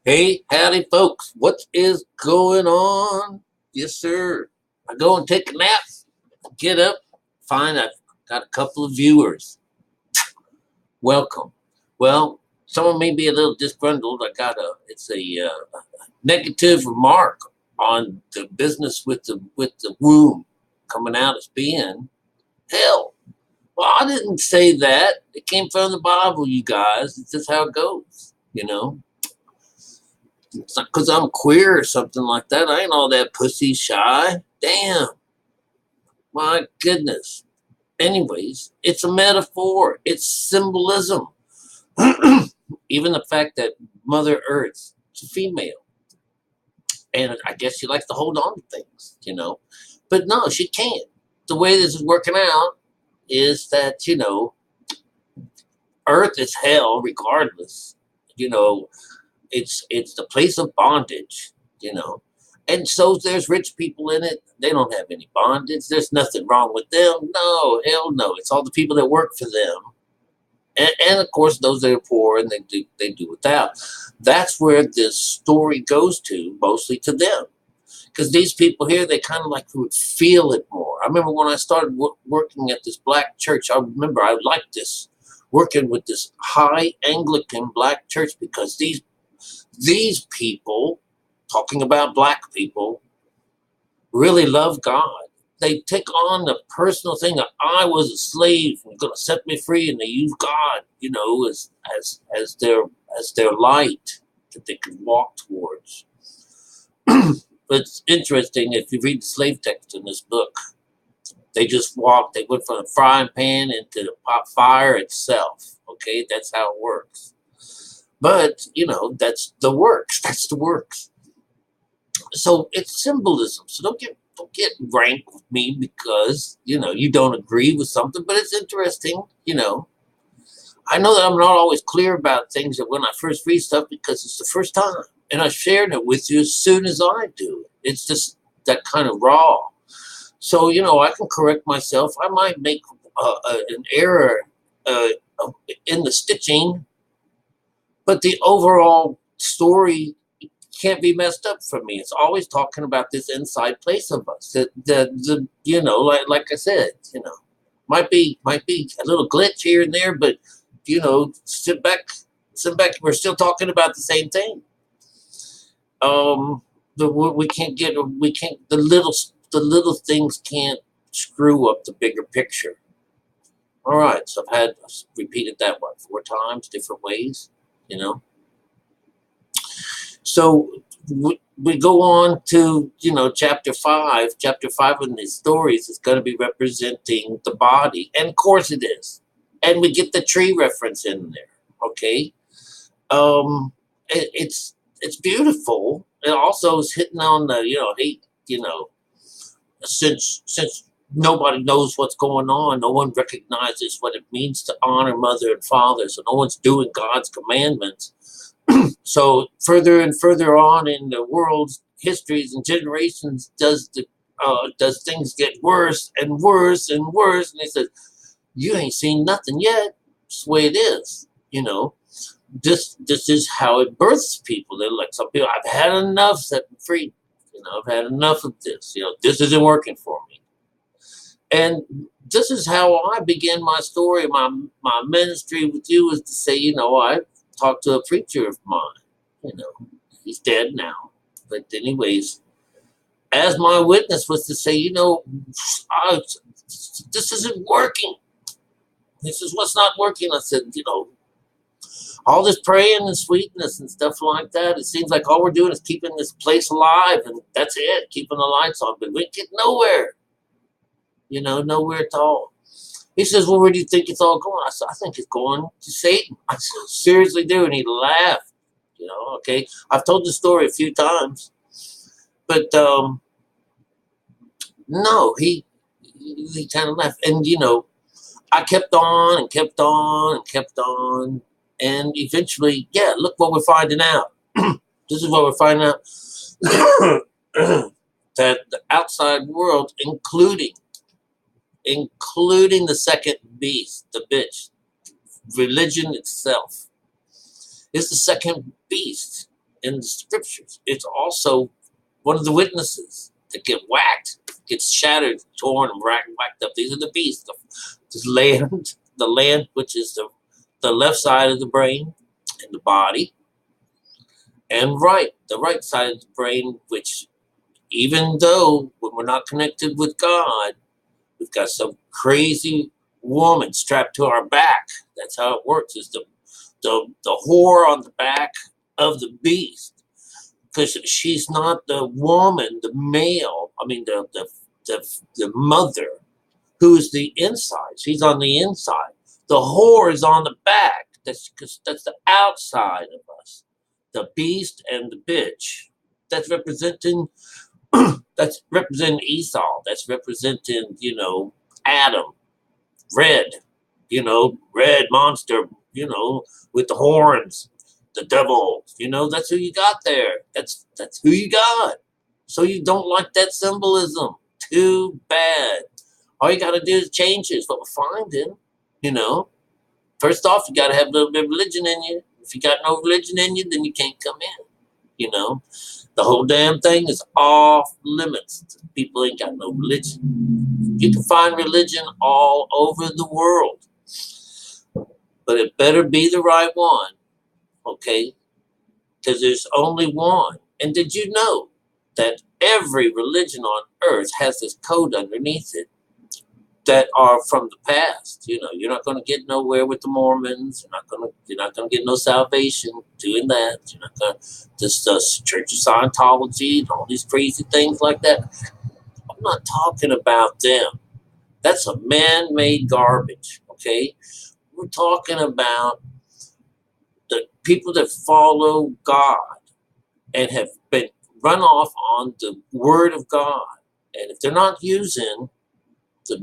Hey, howdy, folks. What is going on? Yes, sir. I go and take a nap, get up, find I've got a couple of viewers. Welcome. Well, someone may be a little disgruntled. It's a negative remark on the business with the womb coming out as being hell. Well, I didn't say that. It came from the Bible, you guys. It's just how it goes. It's not because I'm queer or something like that. I ain't all that pussy shy. Damn. My goodness. Anyways, it's a metaphor. It's symbolism. Even the fact that Mother Earth is a female. And I guess she likes to hold on to things. But no, she can't. The way this is working out is that, Earth is hell regardless. You know, it's the place of bondage. And so there's rich people in it. They don't have any bondage. There's nothing wrong with them. No, hell no. It's all the people that work for them. And of course, those that are poor and they do without. That's where this story goes to, mostly to them. Because these people here, they kind of like would feel it more. I remember when I started working at this black church, I remember I liked this, working with this high Anglican black church, because these people, talking about black people, really love God. They take on the personal thing that I was a slave and going to set me free, and they use God, as their light that they can walk towards. But it's interesting if you read the slave text in this book. They just walked. They went from the frying pan into the pot fire itself. Okay, that's how it works. But that's the works. That's the works. So it's symbolism. So don't get rank with me because you don't agree with something. But it's interesting. I know that I'm not always clear about things that when I first read stuff because it's the first time, and I shared it with you as soon as I do it. It's just that kind of raw. So I can correct myself. I might make an error uh, in the stitching, but the overall story can't be messed up for me. It's always talking about this inside place of us. Like I said, might be a little glitch here and there, but sit back. We're still talking about the same thing. The little things can't screw up the bigger picture. All right, so I've repeated that one 4 times, different ways. You know. So we go on to chapter 5. Chapter 5 in these stories is going to be representing the body, and of course it is. And we get the tree reference in there. Okay, it's beautiful. It also is hitting on the hate. Since nobody knows what's going on, no one recognizes what it means to honor mother and father. So no one's doing God's commandments. So further and further on in the world's histories and generations, does things get worse and worse and worse? And he says, "You ain't seen nothing yet. It's the way it is." This is how it births people. They're like, some people, I've had enough. Set me free. I've had enough of this. This isn't working for me. And this is how I began my story. My ministry with you is to say, I talked to a preacher of mine. He's dead now. But anyways, as my witness was to say, this isn't working. This is what's not working. I said, all this praying and sweetness and stuff like that, it seems like all we're doing is keeping this place alive, and that's it, keeping the lights on. But we get nowhere, nowhere at all. He says, well, where do you think it's all going? I said, I think it's going to Satan. I said, seriously, dude? And he laughed. Okay. I've told the story a few times, but no, he kind of laughed. And, I kept on and kept on and kept on. And eventually, yeah, look what we're finding out. This is what we're finding out. That the outside world, including the second beast, the bitch, religion itself, is the second beast. in the scriptures. It's also one of the witnesses that get whacked, gets shattered, torn, and whacked up. These are the beasts. The land, which is the left side of the brain and the body, and the right side of the brain, which even though when we're not connected with God, we've got some crazy woman strapped to our back. That's how it works, is the whore on the back of the beast. Because she's not the woman, the male, I mean the mother, who's the inside. She's on the inside. The whore is on the back. That's the outside of us. The beast and the bitch. That's representing Esau. That's representing, Adam. Red. Red monster, with the horns. The devil. That's who you got there. That's who you got. So you don't like that symbolism. Too bad. All you got to do is change it. It's what we're finding. First off, you got to have a little bit of religion in you. If you got no religion in you, then you can't come in. The whole damn thing is off limits. People ain't got no religion. You can find religion all over the world, but it better be the right one, okay? Because there's only one. And did you know that every religion on earth has this code underneath it that are from the past? You're not going to get nowhere with the Mormons. You're not going to get no salvation doing that. You're not going to this Church of Scientology and all these crazy things like that. I'm not talking about them. That's a man-made garbage. Okay, we're talking about the people that follow God and have been run off on the Word of God, and if they're not using the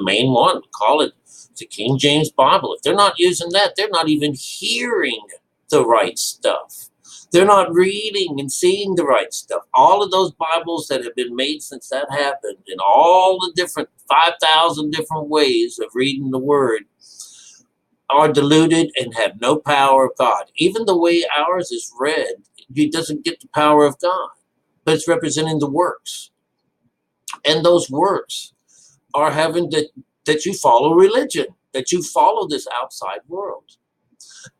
main one, we call it the King James Bible. If they're not using that, they're not even hearing the right stuff. They're not reading and seeing the right stuff. All of those Bibles that have been made since that happened, and all the different 5,000 different ways of reading the Word, are diluted and have no power of God. Even the way ours is read, it doesn't get the power of God, but it's representing the works. And those works are having that you follow religion, that you follow this outside world.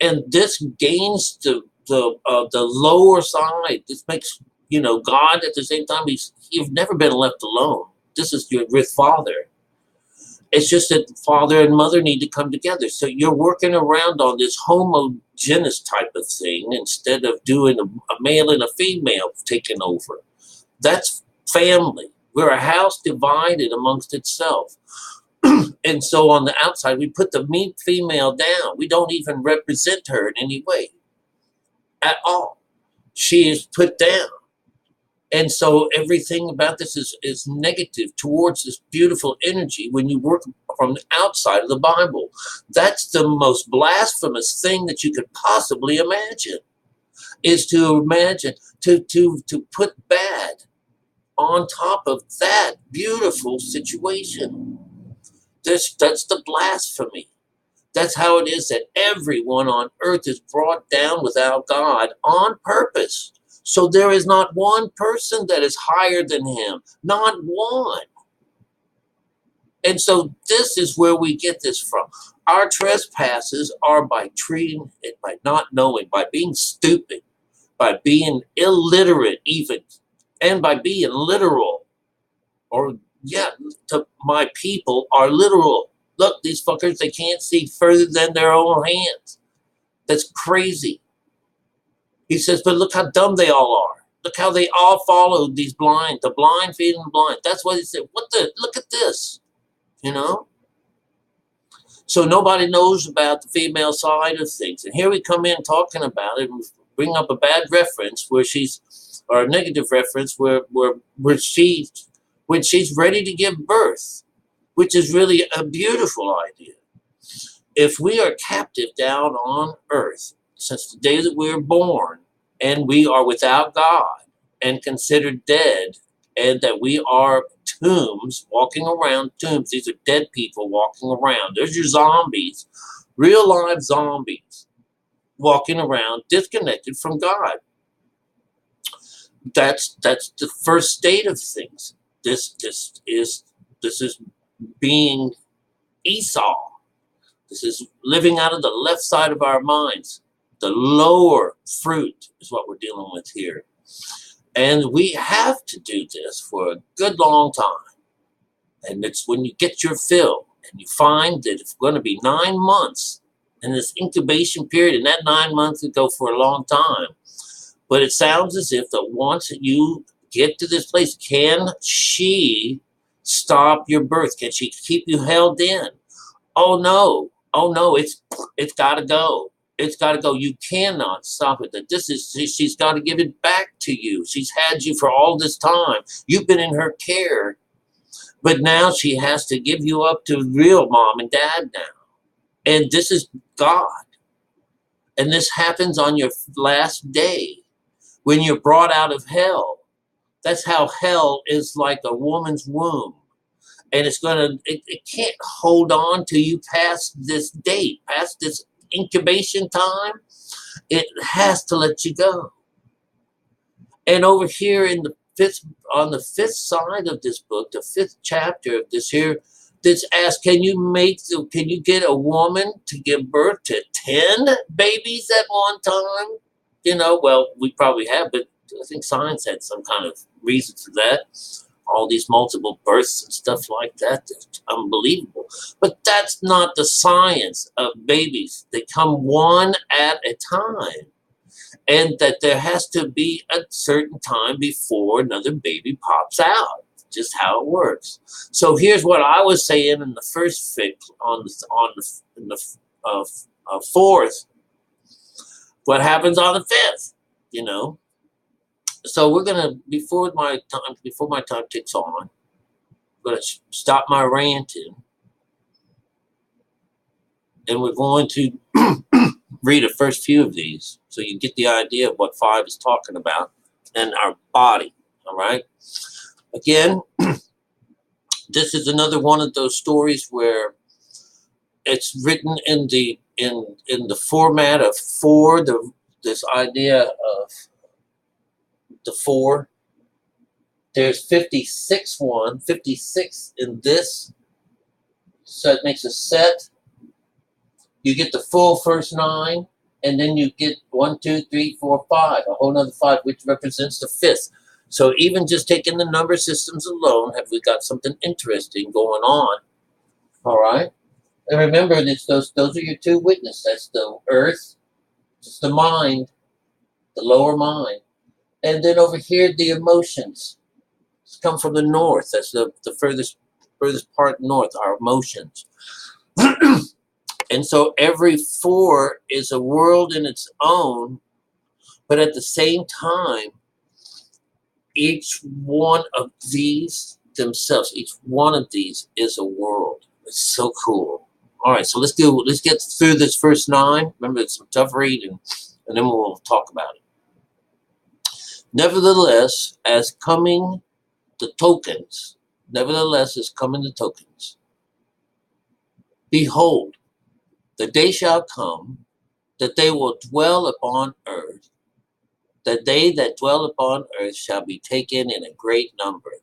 And this gains the lower side. This makes, God at the same time, you've never been left alone. This is your with Father. It's just that father and mother need to come together. So you're working around on this homogeneous type of thing instead of doing a male and a female taking over. That's family. We're a house divided amongst itself. And so on the outside, we put the female down. We don't even represent her in any way at all. She is put down. And so everything about this is negative towards this beautiful energy when you work from the outside of the Bible. That's the most blasphemous thing that you could possibly imagine, is to imagine, to put bad on top of that beautiful situation. That's the blasphemy. That's how it is that everyone on earth is brought down without God on purpose. So there is not one person that is higher than him. Not one. And so this is where we get this from. Our trespasses are by treating it, by not knowing, by being stupid, by being illiterate even, and by being literal. My people are literal. Look, these fuckers, they can't see further than their own hands. That's crazy. He says, but look how dumb they all are. Look how they all followed these blind, the blind feeding the blind. That's what he said. Look at this, So nobody knows about the female side of things. And here we come in talking about it and bring up a bad reference or a negative reference where when she's ready to give birth, which is really a beautiful idea. If we are captive down on earth since the day that we were born, and we are without God and considered dead, and that we are tombs, walking around tombs. These are dead people walking around. There's your zombies, real live zombies. walking around disconnected from God. That's the first state of things. This is being Esau. This is living out of the left side of our minds. The lower fruit is what we're dealing with here. And we have to do this for a good long time. And it's when you get your fill and you find that it's going to be 9 months in this incubation period, and that 9 months would go for a long time. But it sounds as if that once you get to this place, can she stop your birth? Can she keep you held in? Oh no, it's got to go. It's got to go. You cannot stop it. That she's got to give it back to you. She's had you for all this time. You've been in her care, but now she has to give you up to real mom and dad now. And this is God. And this happens on your last day when you're brought out of hell. That's how hell is like a woman's womb. And it can't hold on to you past this date, past this incubation time. It has to let you go. And over here on the fifth side of this book, the fifth chapter of this here, this asks, can you get a woman to give birth to 10 babies at one time? Well, we probably have, but I think science had some kind of reason for that. All these multiple births and stuff like that. That's unbelievable. But that's not the science of babies. They come one at a time. And that there has to be a certain time before another baby pops out. Just how it works. So here's what I was saying in the first fix on the fourth. What happens on the fifth? So we're gonna before my time ticks on, I'm gonna stop my ranting, and we're going to read the first few of these so you get the idea of what 5 is talking about and our body. All right. Again, this is another one of those stories where it's written in the format of 4. This idea of the 4. There's 56 in this. So it makes a set. You get the full first 9, and then you get 1, 2, 3, 4, 5, a whole nother 5, which represents the 5th. So even just taking the number systems alone, have we got something interesting going on? All right. And remember, those are your 2 witnesses. That's the earth, just the mind, the lower mind. And then over here, the emotions come from the north. That's the furthest part north, our emotions. And so every 4 is a world in its own, but at the same time, each one of these themselves, each one of these is a world. It's so cool. All right, so let's get through this first 9. Remember, it's some tough reading, and then we'll talk about it. Nevertheless, as tokens. Behold, the day shall come that they will dwell upon earth, that they that dwell upon earth shall be taken in a great number,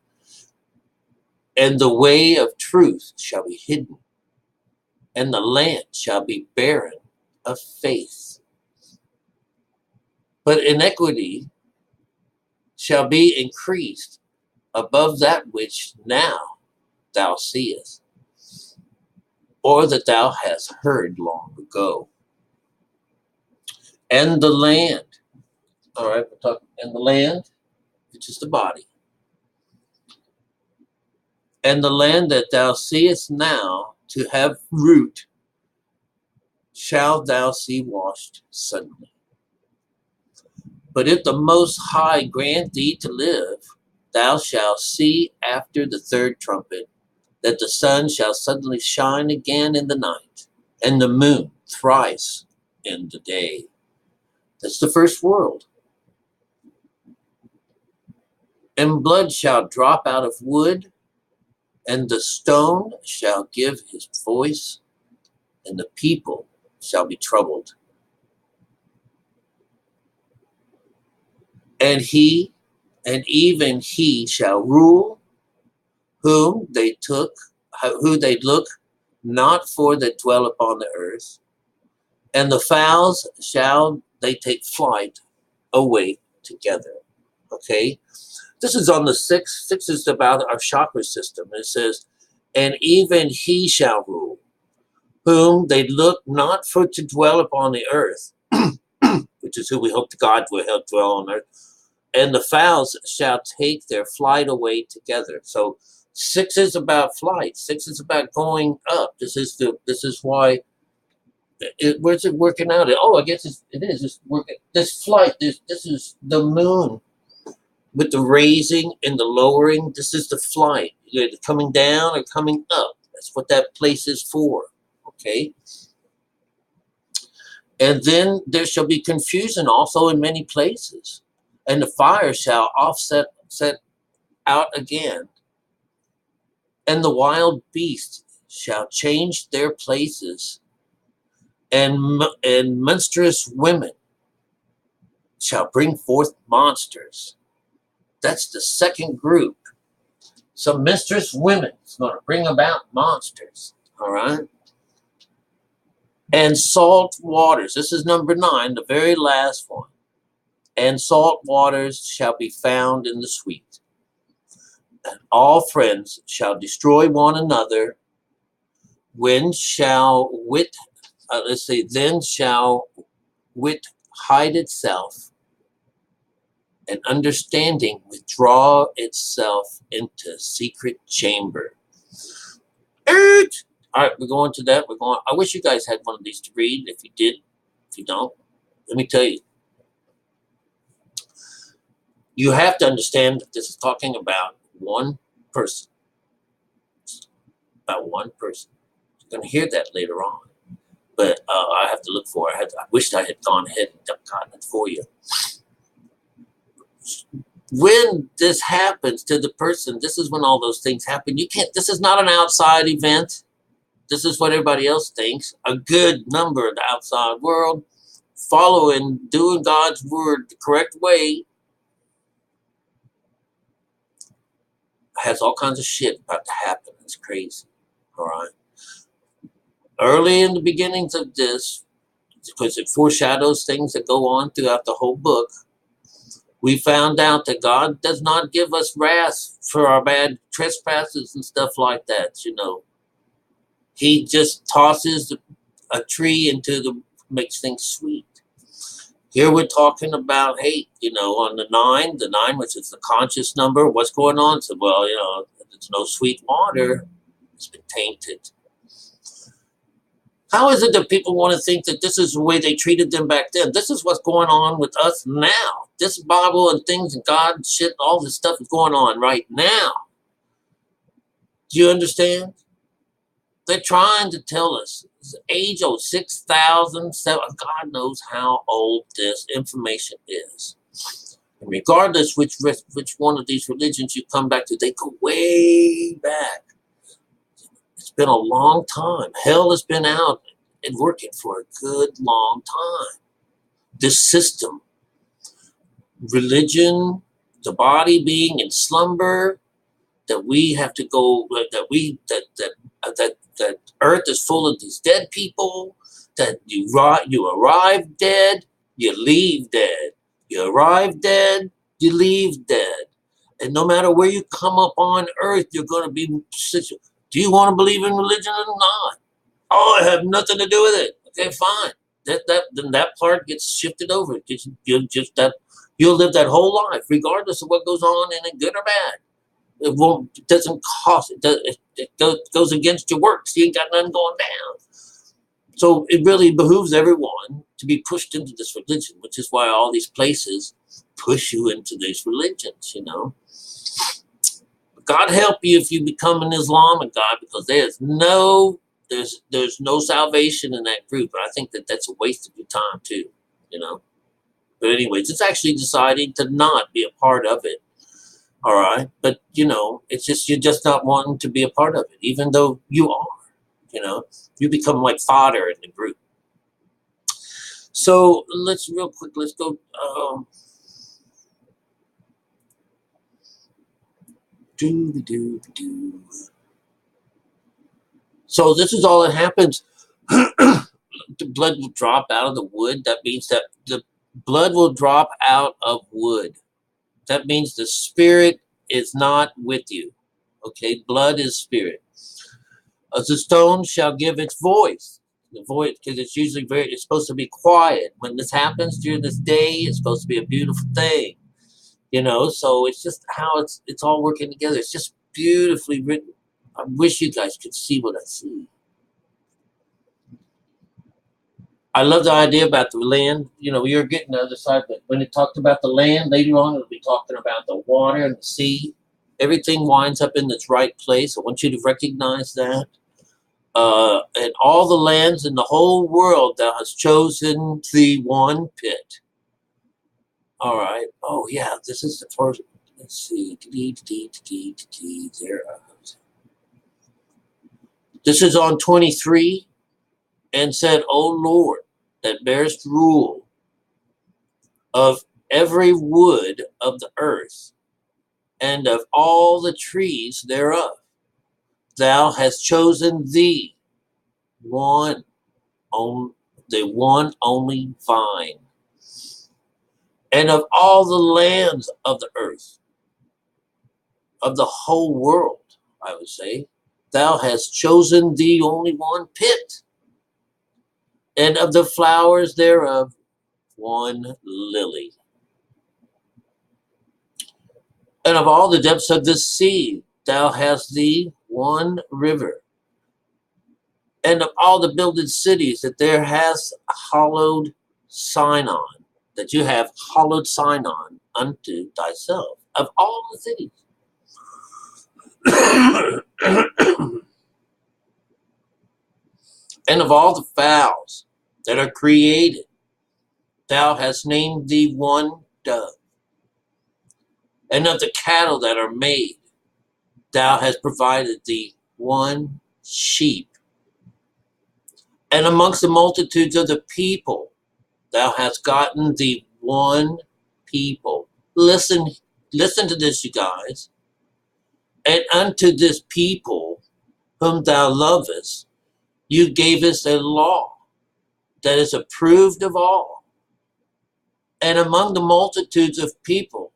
and the way of truth shall be hidden, and the land shall be barren of faith. But iniquity shall be increased above that which now thou seest, or that thou hast heard long ago. And the land, all right, we're talking, and the land, which is the body, and the land that thou seest now to have root, shalt thou see washed suddenly. But if the Most High grant thee to live, thou shalt see after the 3rd trumpet, that the sun shall suddenly shine again in the night, and the moon thrice in the day. That's the first world. And blood shall drop out of wood, and the stone shall give his voice, and the people shall be troubled. And even he shall rule who they look not for that dwell upon the earth, and the fowls shall they take flight away together. Okay, this is on the sixth. Six is about our chakra system. It says, and even he shall rule, whom they look not for to dwell upon the earth, which is who we hope God will help dwell on earth, and the fowls shall take their flight away together. So six is about flight. Six is about going up. This is why. Where's it working out? Oh, I guess it is. It's working. This flight. This is the moon with the raising and the lowering. This is the flight. You're either coming down or coming up. That's what that place is for. Okay. And then there shall be confusion also in many places, and the fire shall set out again, and the wild beasts shall change their places, and monstrous women shall bring forth monsters. That's the second group. Some monstrous women is going to bring about monsters. All right. And salt waters. This is number 9, the very last one. And salt waters shall be found in the sweet. And all friends shall destroy one another. When shall wit, then shall wit hide itself, and understanding withdraw itself into secret chamber. All right, we're going to that. I wish you guys had one of these to read. If you did, if you don't, let me tell you. You have to understand that this is talking about one person. About one person. You're going to hear that later on. But I have to look for it. I wished I had gone ahead and gotten it for you. When this happens to the person, this is when all those things happen. This is not an outside event. This is what everybody else thinks. A good number of the outside world following, doing God's word the correct way has all kinds of shit about to happen. It's crazy. All right. Early in the beginnings of this, because it foreshadows things that go on throughout the whole book, we found out that God does not give us wrath for our bad trespasses and stuff like that, you know. He just tosses a tree makes things sweet. Here we're talking about hate, you know, on the 9, which is the conscious number. What's going on? So, well, you know, there's no sweet water. It's been tainted. How is it that people want to think that this is the way they treated them back then? This is what's going on with us now. This Bible and things and God and shit, all this stuff is going on right now. Do you understand? They're trying to tell us it's age old, 6,000, God knows how old this information is. And regardless which one of these religions you come back to, they go way back. It's been a long time. Hell has been out and working for a good long time. This system, religion, the body being in slumber, that we have to go, that earth is full of these dead people, that you arrive dead, you leave dead. You arrive dead, you leave dead. And no matter where you come up on earth, you're going to be, do you want to believe in religion or not? Oh, I have nothing to do with it. Okay, fine. Then that part gets shifted over. You'll live that whole life, regardless of what goes on in it, good or bad. It doesn't cost. It goes against your works. You ain't got nothing going down. So it really behooves everyone to be pushed into this religion, which is why all these places push you into these religions, you know. God help you if you become an Islamic God, because there's no salvation in that group. And I think that's a waste of your time too, you know. But anyways, it's actually deciding to not be a part of it. All right. But, you know, it's just, you're just not wanting to be a part of it, even though you are, you know, you become like fodder in the group. So let's go, Do. So this is all that happens. The blood will drop out of the wood. That means that the blood will drop out of wood. That means the spirit is not with you. Okay, blood is spirit. As the stone shall give its voice. The voice, because it's usually it's supposed to be quiet. When this happens during this day, it's supposed to be a beautiful thing. So it's just how it's all working together. It's just beautifully written. I wish you guys could see what I see. I love the idea about the land. You're getting the other side, but when it talked about the land, later on it'll be talking about the water and the sea. Everything winds up in its right place. I want you to recognize that. And all the lands in the whole world, thou hast chosen the one pit. All right. Oh, yeah, this is the first. Let's see. There. This is on 23. And said, O Lord, that bearest rule of every wood of the earth, and of all the trees thereof, thou hast chosen the one only vine, and of all the lands of the earth, of the whole world, I would say, thou hast chosen the only one pit, and of the flowers thereof, one lily. And of all the depths of the sea, thou hast thee one river. And of all the builded cities that there has hollowed sign on, that you have hollowed sign on unto thyself, of all the cities. And of all the fowls that are created, thou hast named thee one dove. And of the cattle that are made, thou hast provided thee one sheep. And amongst the multitudes of the people, thou hast gotten thee one people. Listen to this, you guys. And unto this people whom thou lovest, you gavest a law that is approved of all. And among the multitudes of people,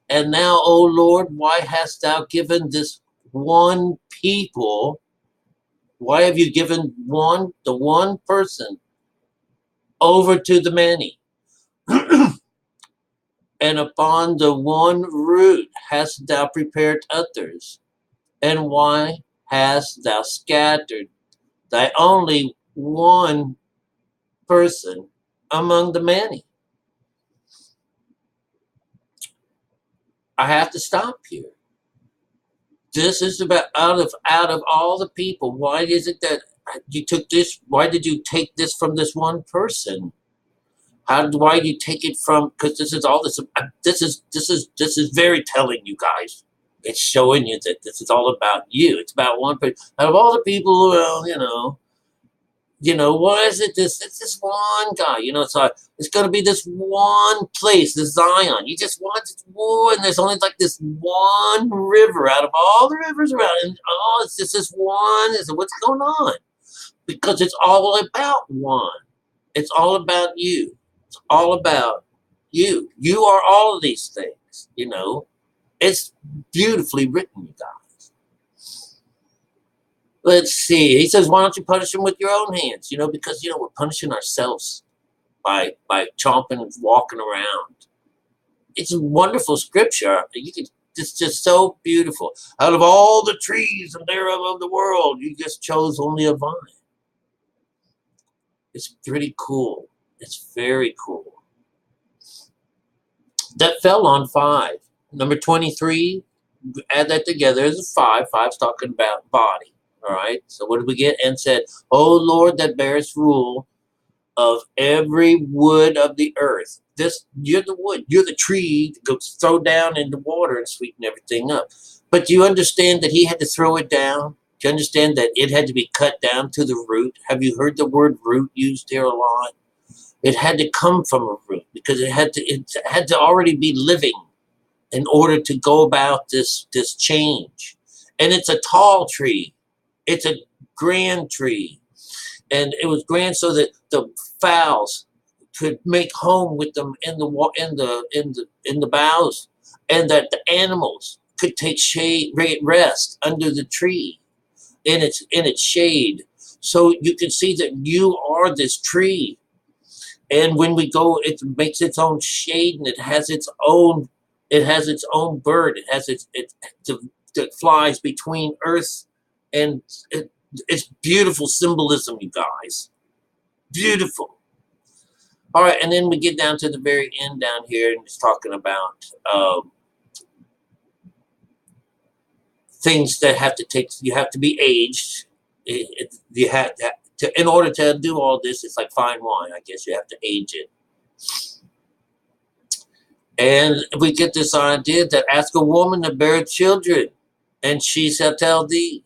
and now, O Lord, why hast thou given this one people? Why have you given the one person over to the many? And upon the one root hast thou prepared others? And why hast thou scattered thy only one person among the many? I have to stop here. This is about out of all the people. Why is it that you took this? Why did you take this from this one person? Why do you take it from? Because this is all this. This is very telling, you guys. It's showing you that this is all about you. It's about one person. Out of all the people, why is it this? It's this one guy. So it's going to be this one place, this Zion. You just want this one. There's only like this one river out of all the rivers around, and it's just this one. What's going on? Because it's all about one. It's all about you. It's all about you. You are all of these things. It's beautifully written, you guys. Let's see. He says, why don't you punish them with your own hands? Because, we're punishing ourselves by chomping and walking around. It's a wonderful scripture. It's just so beautiful. Out of all the trees and thereof of the world, you just chose only a vine. It's pretty cool. It's very cool. That fell on 5. Number 23, add that together as a 5. 5's talking about body. All right. So what did we get? And said, O Lord, that bearest rule of every wood of the earth. You're the wood. You're the tree that goes throw down in the water and sweeten everything up. But do you understand that he had to throw it down? Do you understand that it had to be cut down to the root? Have you heard the word root used here a lot? It had to come from a root because it had to already be living. in order to go about this change. And it's a tall tree. It's a grand tree. And it was grand so that the fowls could make home with them in the boughs, and that the animals could take shade, rest under the tree in its shade. So you can see that you are this tree. And when we go, it makes its own shade, and it has its own bird. It has that flies between earth and it's beautiful symbolism, you guys. Beautiful. All right, and then we get down to the very end down here, and it's talking about things that have to take. You have to be aged. You have to, in order to do all this. It's like fine wine. I guess you have to age it. And we get this idea that ask a woman to bear children, and she shall tell thee.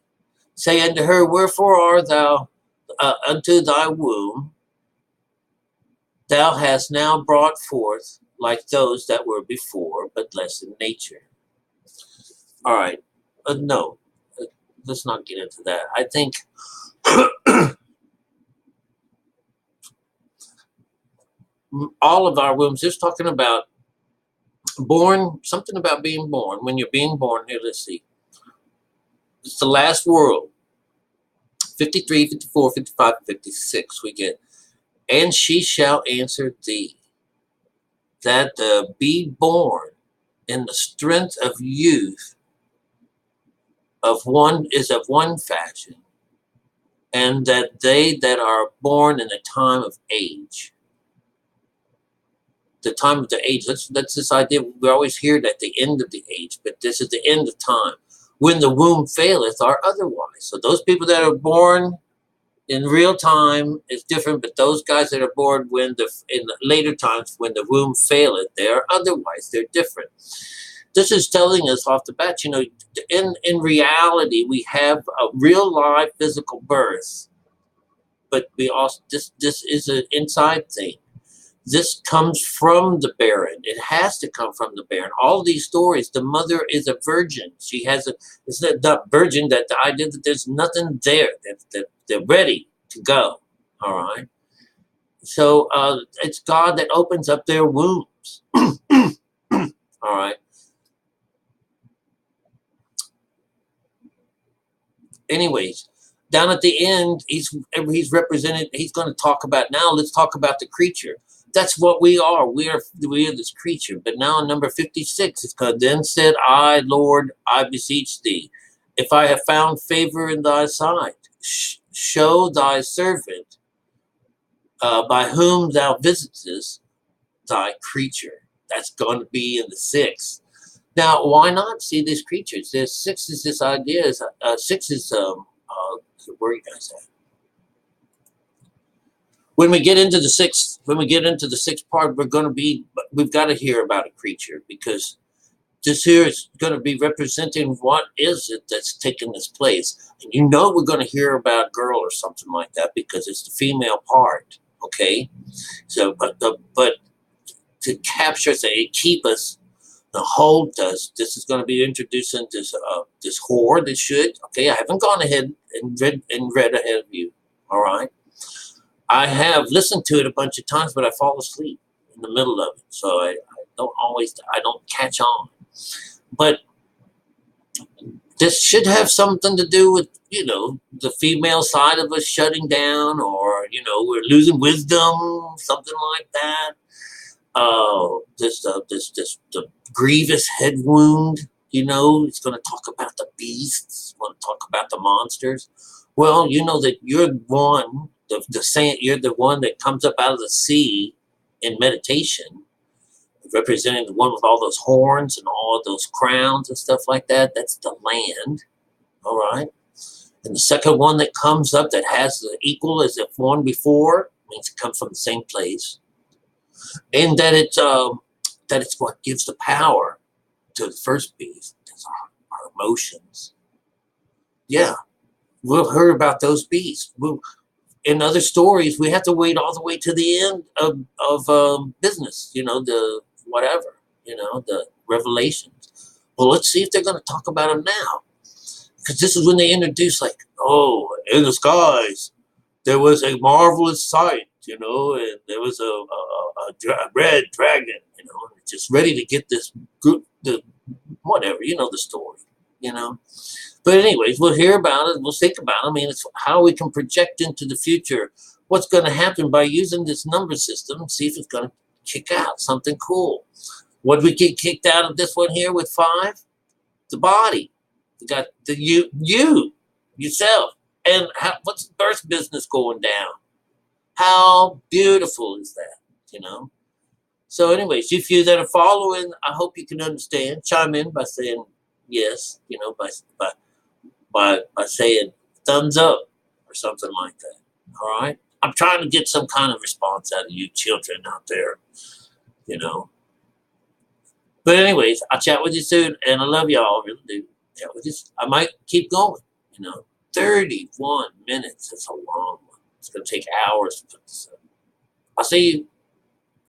Say unto her, wherefore art thou unto thy womb? Thou hast now brought forth like those that were before, but less in nature. All right. No, let's not get into that. I think all of our wombs, just talking about something about being born. When you're being born, here, let's see. It's the last world. 53, 54, 55, 56, we get. And she shall answer thee, that be born in the strength of youth is of one fashion, and that they that are born in the time of age. The time of the age, that's this idea. We always hear that the end of the age, but this is the end of time. When the womb faileth or otherwise. So those people that are born in real time is different, but those guys that are born in the later times when the womb faileth, they are otherwise. They're different. This is telling us off the bat, in reality, we have a real live physical birth, but we also this is an inside thing. This comes from the barren. It has to come from the barren. All these stories, the mother is a virgin. She has it's not virgin, that the idea that there's nothing there, that they're ready to go. All right. So it's God that opens up their wombs. All right. Anyways, down at the end, he's represented. He's going to talk about now. Let's talk about the creature. That's what we are. We are this creature. But now in number 56, it's called, then said I, Lord, I beseech thee, if I have found favor in thy sight, show thy servant by whom thou visitest thy creature. That's going to be in the 6th. Now, why not see these creatures? There's 6 is this idea. 6 is where are you guys at? When we get into the 6th part, we've got to hear about a creature, because this here is going to be representing what is it that's taking this place. And we're going to hear about a girl or something like that, because it's the female part. Okay, so but to capture, keep us, to hold us. This is going to be introducing this whore that should. Okay, I haven't gone ahead and read ahead of you. All right. I have listened to it a bunch of times, but I fall asleep in the middle of it. So I don't catch on. But this should have something to do with, the female side of us shutting down, or, we're losing wisdom, something like that. The grievous head wound, it's going to talk about the beasts, going to talk about the monsters. Well, that you're one. The saint, you're the one that comes up out of the sea in meditation, representing the one with all those horns and all those crowns and stuff like that. That's the land. All right. And the second one that comes up that has the equal as if one before, means it comes from the same place. And that it's what gives the power to the first beast. It's our emotions. Yeah. We'll hear about those beasts. In other stories, we have to wait all the way to the end of business, the whatever, revelations. Well, let's see if they're going to talk about them now. Because this is when they introduce, like, oh, in the skies, there was a marvelous sight, you know, and there was a red dragon, you know, just ready to get this group, the whatever, you know the story, you know. But anyways, we'll hear about it. We'll think about it. I mean, it's how we can project into the future what's going to happen by using this number system. See if it's going to kick out something cool. What did we get kicked out of this one here with 5? The body. We got the you yourself. And what's the birth business going down? How beautiful is that, you know? So anyways, if you that are following, I hope you can understand. Chime in by saying yes, you know, by saying thumbs up or something like that. All right? I'm trying to get some kind of response out of you children out there, you know. But anyways, I'll chat with you soon, and I love y'all, really do. Chat with you. I might keep going, you know. 31 minutes. That's a long one. It's going to take hours to put this up. I'll see you.